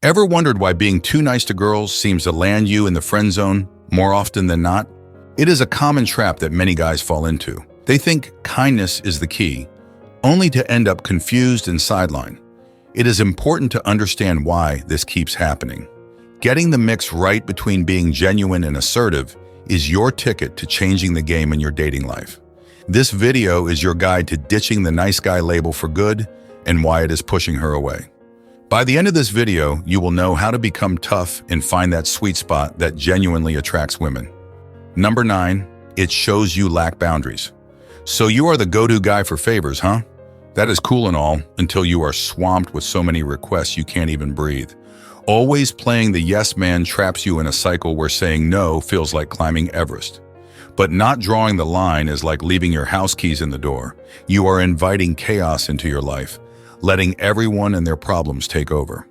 Ever wondered why being too nice to girls seems to land you in the friend zone more often than not? It is a common trap that many guys fall into. They think kindness is the key, only to end up confused and sidelined. It is important to understand why this keeps happening. Getting the mix right between being genuine and assertive is your ticket to changing the game in your dating life. This video is your guide to ditching the nice guy label for good and why it is pushing her away. By the end of this video, you will know how to become tough and find that sweet spot that genuinely attracts women. Number 9, it shows you lack boundaries. So you are the go-to guy for favors, huh? That is cool and all until you are swamped with so many requests you can't even breathe. Always playing the yes man traps you in a cycle where saying no feels like climbing Everest. But not drawing the line is like leaving your house keys in the door. You are inviting chaos into your life, letting everyone and their problems take over.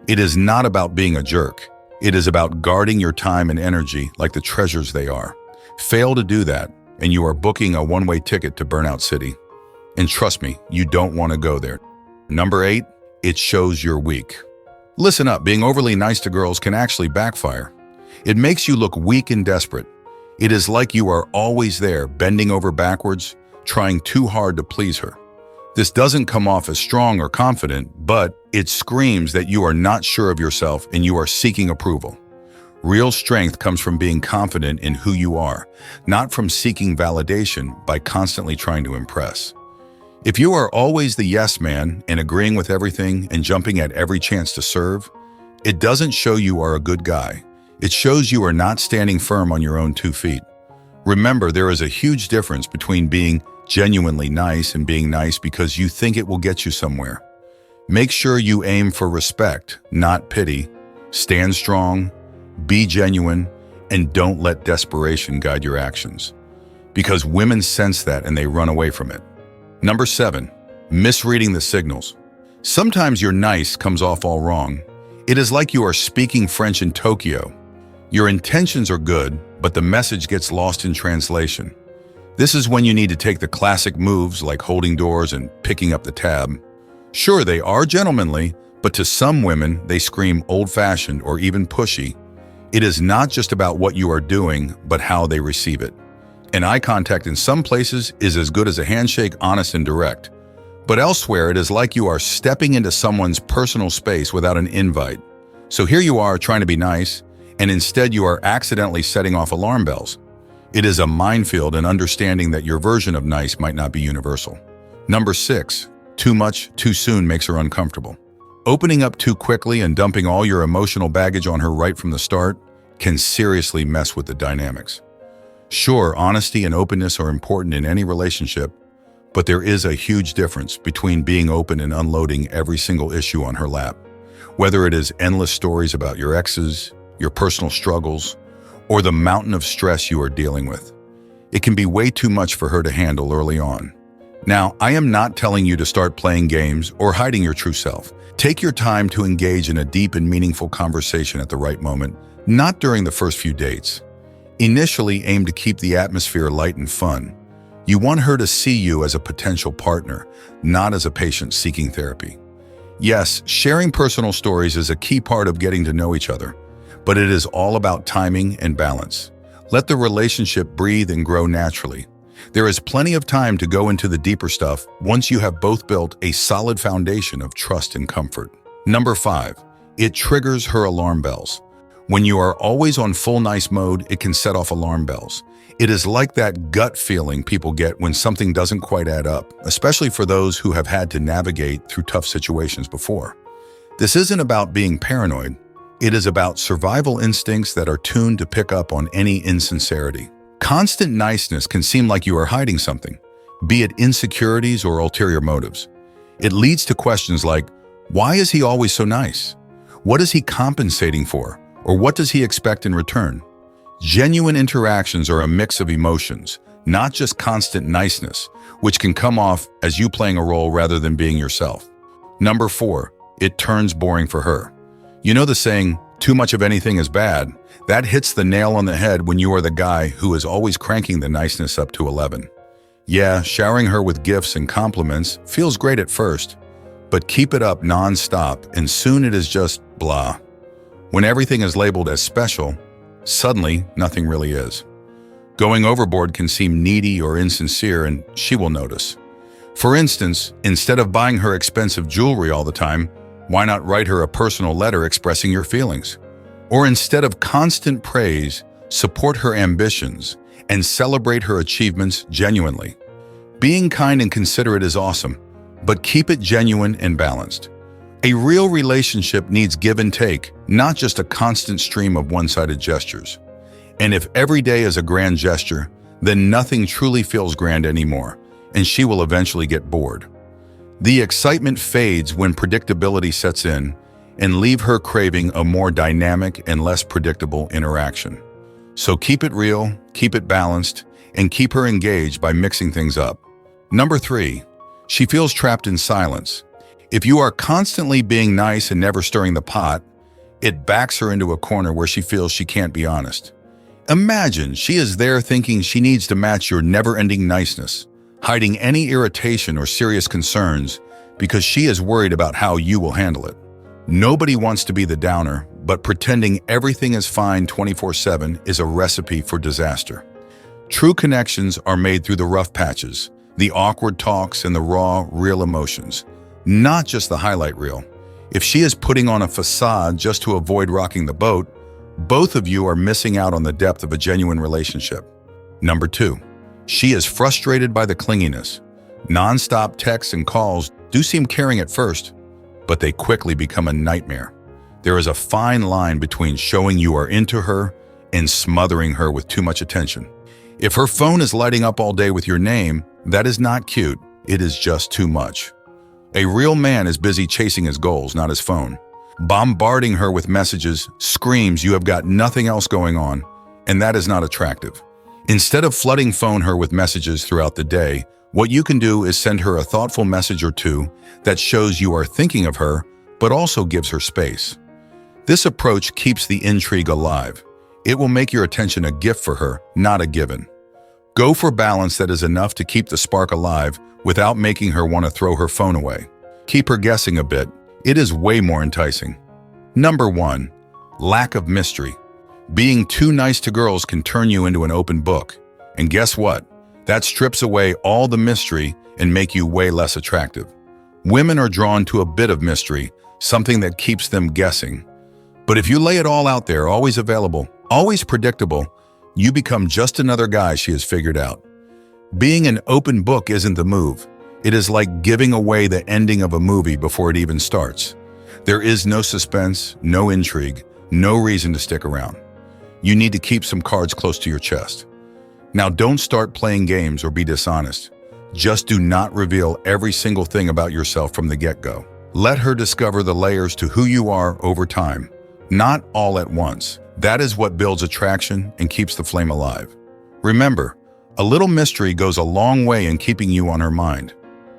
It is not about being a jerk. It is about guarding your time and energy like the treasures they are. Fail to do that, and you are booking a one-way ticket to Burnout City. And trust me, you don't want to go there. Number 8, it shows you're weak. Listen up, being overly nice to girls can actually backfire. It makes you look weak and desperate. It is like you are always there, bending over backwards, trying too hard to please her. This doesn't come off as strong or confident, but it screams that you are not sure of yourself and you are seeking approval. Real strength comes from being confident in who you are, not from seeking validation by constantly trying to impress. If you are always the yes man and agreeing with everything and jumping at every chance to serve, it doesn't show you are a good guy. It shows you are not standing firm on your own 2 feet. Remember, there is a huge difference between being genuinely nice and being nice because you think it will get you somewhere. Make sure you aim for respect, not pity. Stand strong, be genuine, and don't let desperation guide your actions. Because women sense that and they run away from it. Number 7, misreading the signals. Sometimes your nice comes off all wrong. It is like you are speaking French in Tokyo. Your intentions are good, but the message gets lost in translation. This is when you need to take the classic moves like holding doors and picking up the tab. Sure, they are gentlemanly, but to some women, they scream old-fashioned or even pushy. It is not just about what you are doing, but how they receive it. And eye contact in some places is as good as a handshake, honest and direct. But elsewhere, it is like you are stepping into someone's personal space without an invite. So here you are trying to be nice, and instead you are accidentally setting off alarm bells. It is a minefield in understanding that your version of nice might not be universal. Number 6, too much, too soon makes her uncomfortable. Opening up too quickly and dumping all your emotional baggage on her right from the start can seriously mess with the dynamics. Sure, honesty and openness are important in any relationship, but there is a huge difference between being open and unloading every single issue on her lap. Whether it is endless stories about your exes, your personal struggles, or the mountain of stress you are dealing with. It can be way too much for her to handle early on. Now, I am not telling you to start playing games or hiding your true self. Take your time to engage in a deep and meaningful conversation at the right moment, not during the first few dates. Initially, aim to keep the atmosphere light and fun. You want her to see you as a potential partner, not as a patient seeking therapy. Yes, sharing personal stories is a key part of getting to know each other, but it is all about timing and balance. Let the relationship breathe and grow naturally. There is plenty of time to go into the deeper stuff once you have both built a solid foundation of trust and comfort. Number 5, it triggers her alarm bells. When you are always on full nice mode, it can set off alarm bells. It is like that gut feeling people get when something doesn't quite add up, especially for those who have had to navigate through tough situations before. This isn't about being paranoid. It is about survival instincts that are tuned to pick up on any insincerity. Constant niceness can seem like you are hiding something, be it insecurities or ulterior motives. It leads to questions like, why is he always so nice? What is he compensating for? Or what does he expect in return? Genuine interactions are a mix of emotions, not just constant niceness, which can come off as you playing a role rather than being yourself. Number 4, it turns boring for her. You know the saying, too much of anything is bad. That hits the nail on the head when you are the guy who is always cranking the niceness up to 11. Yeah, showering her with gifts and compliments feels great at first, But keep it up non-stop and soon it is just blah. When everything is labeled as special, suddenly nothing really is. Going overboard can seem needy or insincere and she will notice. For instance, instead of buying her expensive jewelry all the time, why not write her a personal letter expressing your feelings? Or instead of constant praise, support her ambitions and celebrate her achievements genuinely. Being kind and considerate is awesome, but keep it genuine and balanced. A real relationship needs give and take, not just a constant stream of one-sided gestures. And if every day is a grand gesture, then nothing truly feels grand anymore, and she will eventually get bored. The excitement fades when predictability sets in and leave her craving a more dynamic and less predictable interaction. So keep it real, keep it balanced, and keep her engaged by mixing things up. Number 3, she feels trapped in silence. If you are constantly being nice and never stirring the pot, it backs her into a corner where she feels she can't be honest. Imagine she is there thinking she needs to match your never-ending niceness, hiding any irritation or serious concerns because she is worried about how you will handle it. Nobody wants to be the downer, but pretending everything is fine 24/7 is a recipe for disaster. True connections are made through the rough patches, the awkward talks, and the raw, real emotions, not just the highlight reel. If she is putting on a facade just to avoid rocking the boat, both of you are missing out on the depth of a genuine relationship. Number 2, she is frustrated by the clinginess. Non-stop texts and calls do seem caring at first, but they quickly become a nightmare. There is a fine line between showing you are into her and smothering her with too much attention. If her phone is lighting up all day with your name, that is not cute, it is just too much. A real man is busy chasing his goals, not his phone. Bombarding her with messages screams you have got nothing else going on, and that is not attractive. Instead of flooding her with messages throughout the day, what you can do is send her a thoughtful message or two that shows you are thinking of her, but also gives her space. This approach keeps the intrigue alive. It will make your attention a gift for her, not a given. Go for balance that is enough to keep the spark alive without making her want to throw her phone away. Keep her guessing a bit. It is way more enticing. Number 1, lack of mystery. Being too nice to girls can turn you into an open book. And guess what? That strips away all the mystery and make you way less attractive. Women are drawn to a bit of mystery, something that keeps them guessing. But if you lay it all out there, always available, always predictable, you become just another guy she has figured out. Being an open book isn't the move. It is like giving away the ending of a movie before it even starts. There is no suspense, no intrigue, no reason to stick around. You need to keep some cards close to your chest. Now don't start playing games or be dishonest. Just do not reveal every single thing about yourself from the get-go. Let her discover the layers to who you are over time, not all at once. That is what builds attraction and keeps the flame alive. Remember, a little mystery goes a long way in keeping you on her mind.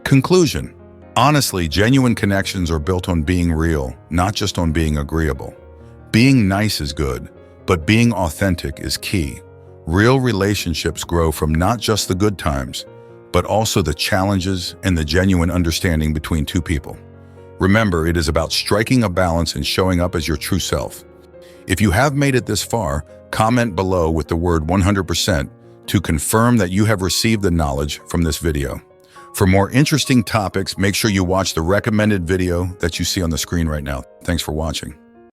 Conclusion. Honestly, genuine connections are built on being real, not just on being agreeable. Being nice is good, but being authentic is key. Real relationships grow from not just the good times, but also the challenges and the genuine understanding between two people. Remember, it is about striking a balance and showing up as your true self. If you have made it this far, comment below with the word 100% to confirm that you have received the knowledge from this video. For more interesting topics, make sure you watch the recommended video that you see on the screen right now. Thanks for watching.